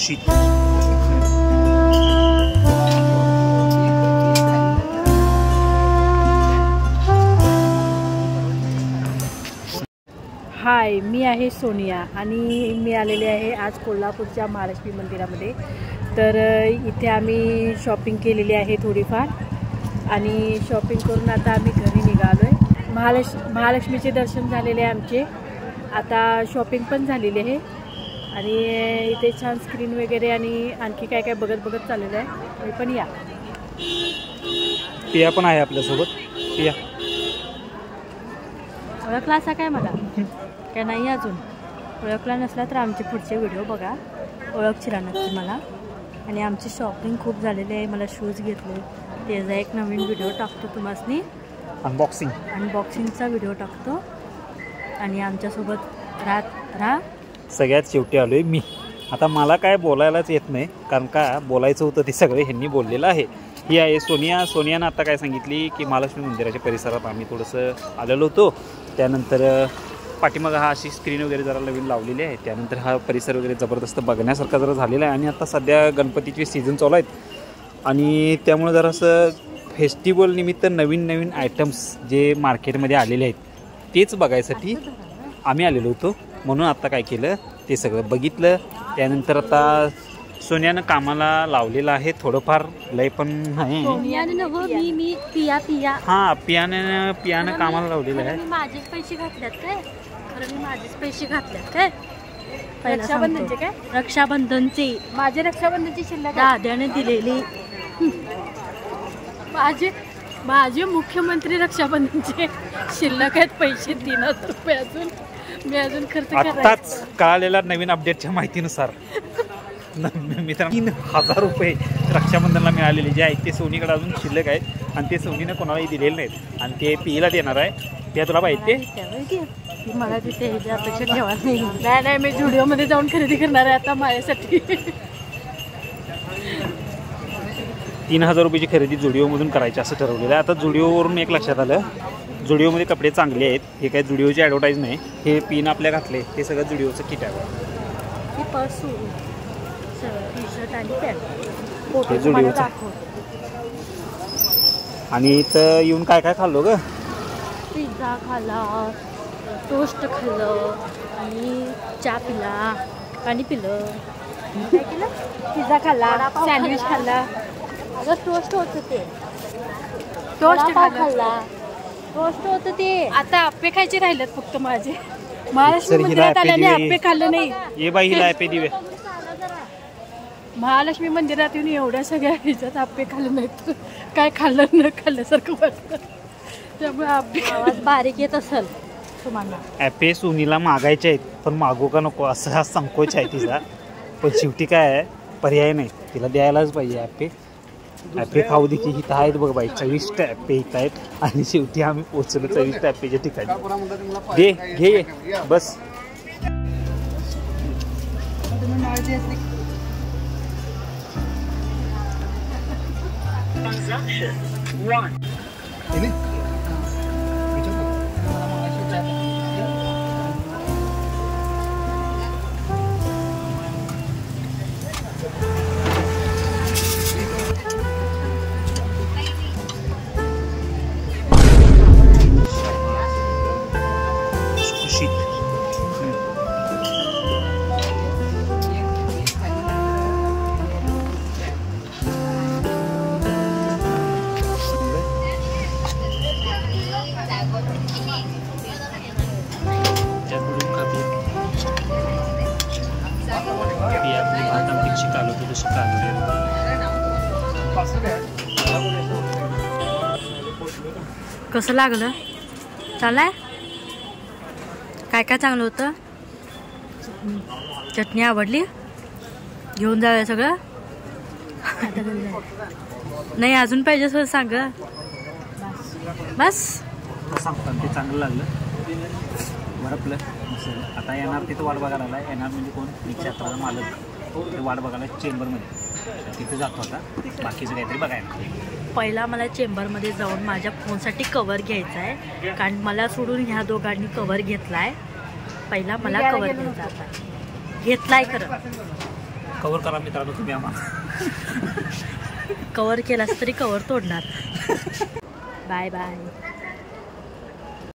खुसखुशीत. हाय, मी आहे सोनिया आणि मी आलेले आहे आज कोल्हापूरच्या महालक्ष्मी मंदिरामध्ये. तर इथे आम्ही शॉपिंग केलेली आहे थोडीफार आणि शॉपिंग करून आता आम्ही घरी निघालो आहे. महालक्ष्मीचे दर्शन झालेले आहे आमचे. आता शॉपिंग पण झालेली आहे आणि इथे छान स्क्रीन वगैरे आणि आणखी काय काय बघत चाललेलं आहे. मी पण या. पिया पण आहे आपल्यासोबत. पिया ओळखला असा काय मला काय नाही अजून. ओळखला नसला तर आमचे पुढचे व्हिडिओ बघा, ओळखशीला नक्की मला. आणि आमची शॉपिंग खूप झालेली आहे. मला शूज घेतले, त्याचा एक नवीन व्हिडिओ टाकतो तुम्हासनी. अनबॉक्सिंगचा व्हिडिओ टाकतो. आणि आमच्यासोबत राहा. सगळ्यात शेवटी आलो आहे मी. आता मला काय बोलायलाच येत नाही, कारण का बोलायचं होतं ते सगळे ह्यांनी बोललेलं आहे. ही आहे सोनिया. सोनियानं आता काय सांगितली की महालक्ष्मी मंदिराच्या परिसरात आम्ही थोडंसं आलेलो होतो. त्यानंतर पाठीमागं हा अशी स्क्रीन वगैरे जरा नवीन लावलेली आहे. त्यानंतर हा परिसर वगैरे जबरदस्त बघण्यासारखा जरा झालेला आहे. आणि आता सध्या गणपतीचे सीझन चालू आहेत आणि त्यामुळे जरासं फेस्टिवल निमित्त नवीन आयटम्स जे मार्केटमध्ये आलेले आहेत तेच बघायसाठी आम्ही आलेलो होतो. म्हणून आत्ता काय केलं ते सगळं बघितलं. त्यानंतर आता सोनियानं कामाला लावलेलं आहे थोडंफार, लय पण नाही. हां, पियानं कामाला लावलेलं आहे. माझेच पैसे घातल्यात काय? खरं मी माझेच पैसे घातल्यात काय? रक्षाबंधनचे काय? रक्षाबंधनचे माझे रक्षाबंधनची शिल्लक दाद्याने दिलेली. माझे मुख्यमंत्री रक्षाबंधनचे शिल्लक आहेत पैसे 3,000 रुपये. मी अजून खर्च आत्ताच कळालेल्या नवीन अपडेटच्या माहितीनुसार मित्रांनो 3,000 रुपये रक्षाबंधनला मिळालेले जे आहेत ते सोनीकडे अजून शिल्लक आहेत आणि ते सोनीनं कोणालाही दिलेले नाहीत आणि ते पिईला देणार आहे. ते तुला माहिती आहे? मला तिथे अपेक्षा ठेवा नाही. मी झुडिओमध्ये जाऊन खरेदी करणार आहे आता माझ्यासाठी. 3,000 रुपयाची खरेदी जुडिओमधून करायची असं ठरवलेलं आहे. आता जुडिओवरून एक लक्षात आलं, जुडिओमध्ये कपडे चांगले आहेत. हे काय जुडिओची ॲडव्हर्टाईज नाही. हे पिन आपल्या घातले हे सगळं जुडिओचं किट आहे. टी शर्ट आणि पॅन्ट जुडिओचं. आणि इथं येऊन काय काय खाल्लो ग? पिझ्झा खाल्ला, टोस्ट खाल्लं आणि चहा पिला, पाणी पिलं. काय केलं? पिझ्झा खाल्ला, सँडविच खाल्ला. अगं टोस्ट होतं ते. टोस्ट खाल्ला. टोस्ट होतं ते. आता आप्पे खायचे राहिलेत फक्त माझे. महालक्ष्मी मंदिरात आल्याने आप्पे खाल्लं नाही. ये बाई हिला आप्पे दिवे. महालक्ष्मी मंदिरात येऊन एवढ्या सगळ्या ह्याच्यात आप्पे खाल्लं नाहीत. काय खाल्लं न खाल्ल्यासारखं वाटतं. त्यामुळे आप्पे आवाज बारीक येत असेल तुम्हाला. ॲपे सोनीला मागायचे आहेत पण मागू का नको असा हा संकोच आहे तिचा. पण शेवटी काय आहे, पर्याय नाही, तिला द्यायलाच पाहिजे ॲपे. ॲपे खाऊ दे की इथं आहेत बघ बाई 24 ॲपे इथं आहेत आणि शेवटी आम्ही पोचलो 24 ॲपेच्या ठिकाणी. घे बस. कसं लागलं? चाललंय? काय काय चांगलं होतं? चटणी आवडली? घेऊन जाऊया सगळं? नाही अजून पाहिजे असं सांग. बस सांगतात ते चांगलं लागलं बरं आपलं. आता येणार तिथं वाट बघायला आला. येणार म्हणजे कोण? रिक्षाचा मालक. ते वाट बघायला चेंबरमध्ये. तिथे जातो आता बाकीचं काहीतरी बघायला. पहिला मला चेंबरमध्ये जाऊन माझ्या फोनसाठी कवर घ्यायचा आहे, कारण मला सोडून ह्या दोघांनी कवर घेतला आहे. पहिला मला कवर घ्यायचा आता घेतला आहे खरं. कवर करा मित्रांनो तुम्ही आम्हाला. कवर केलास तरी कवर तोडणार. Bye bye.